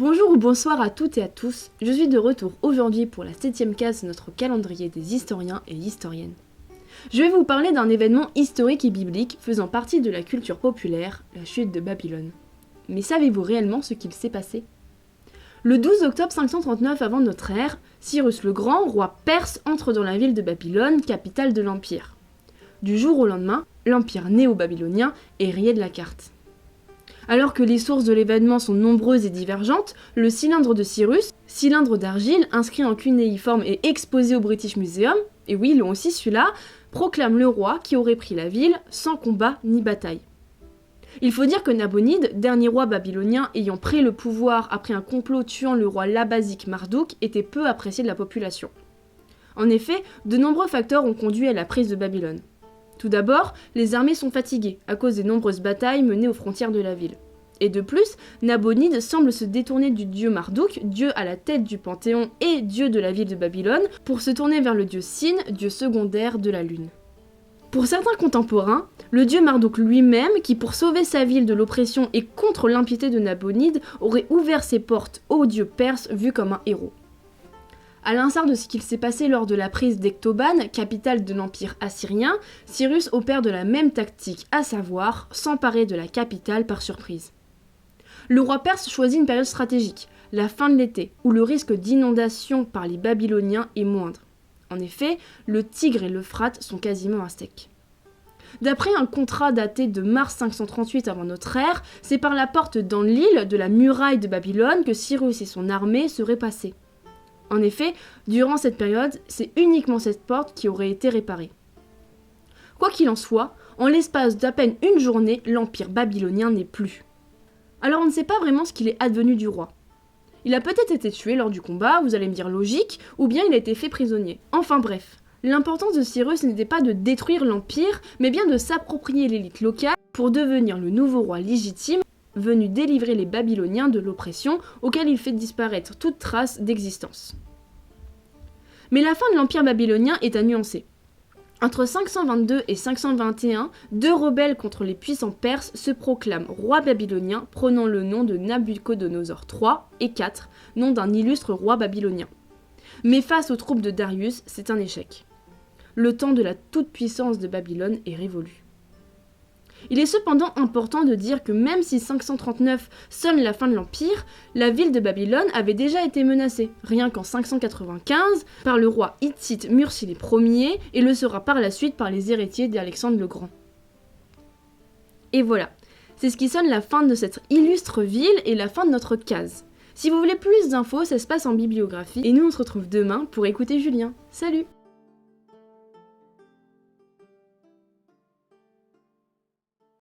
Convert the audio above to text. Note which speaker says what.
Speaker 1: Bonjour ou bonsoir à toutes et à tous, je suis de retour aujourd'hui pour la 7ème case de notre calendrier des historiens et historiennes. Je vais vous parler d'un événement historique et biblique faisant partie de la culture populaire, la chute de Babylone. Mais savez-vous réellement ce qu'il s'est passé ? Le 12 octobre 539 avant notre ère, Cyrus le Grand, roi perse, entre dans la ville de Babylone, capitale de l'Empire. Du jour au lendemain, l'Empire néo-babylonien est rayé de la carte. Alors que les sources de l'événement sont nombreuses et divergentes, le cylindre de Cyrus, cylindre d'argile inscrit en cunéiforme et exposé au British Museum, et oui, ils l'ont aussi celui-là, proclame le roi qui aurait pris la ville sans combat ni bataille. Il faut dire que Nabonide, dernier roi babylonien ayant pris le pouvoir après un complot tuant le roi labazique Marduk, était peu apprécié de la population. En effet, de nombreux facteurs ont conduit à la prise de Babylone. Tout d'abord, les armées sont fatiguées à cause des nombreuses batailles menées aux frontières de la ville. Et de plus, Nabonide semble se détourner du dieu Marduk, dieu à la tête du panthéon et dieu de la ville de Babylone, pour se tourner vers le dieu Sin, dieu secondaire de la lune. Pour certains contemporains, le dieu Marduk lui-même, qui pour sauver sa ville de l'oppression et contre l'impiété de Nabonide, aurait ouvert ses portes au dieu perse vu comme un héros. À l'instar de ce qu'il s'est passé lors de la prise d'Ectoban, capitale de l'Empire assyrien, Cyrus opère de la même tactique, à savoir s'emparer de la capitale par surprise. Le roi perse choisit une période stratégique, la fin de l'été, où le risque d'inondation par les Babyloniens est moindre. En effet, le Tigre et l'Euphrate sont quasiment à sec. D'après un contrat daté de mars 538 avant notre ère, c'est par la porte d'Enlil de la muraille de Babylone que Cyrus et son armée seraient passés. En effet, durant cette période, c'est uniquement cette porte qui aurait été réparée. Quoi qu'il en soit, en l'espace d'à peine une journée, l'empire babylonien n'est plus. Alors on ne sait pas vraiment ce qu'il est advenu du roi. Il a peut-être été tué lors du combat, vous allez me dire logique, ou bien il a été fait prisonnier. Enfin bref, l'importance de Cyrus n'était pas de détruire l'empire, mais bien de s'approprier l'élite locale pour devenir le nouveau roi légitime, venu délivrer les Babyloniens de l'oppression auquel il fait disparaître toute trace d'existence. Mais la fin de l'Empire babylonien est à nuancer. Entre 522 et 521, deux rebelles contre les puissants perses se proclament rois babyloniens, prenant le nom de Nabuchodonosor III et IV, nom d'un illustre roi babylonien. Mais face aux troupes de Darius, c'est un échec. Le temps de la toute-puissance de Babylone est révolu. Il est cependant important de dire que même si 539 sonne la fin de l'Empire, la ville de Babylone avait déjà été menacée, rien qu'en 595, par le roi hittite Mursile Ier et le sera par la suite par les héritiers d'Alexandre le Grand. Et voilà, c'est ce qui sonne la fin de cette illustre ville et la fin de notre case. Si vous voulez plus d'infos, ça se passe en bibliographie et nous on se retrouve demain pour écouter Julien. Salut!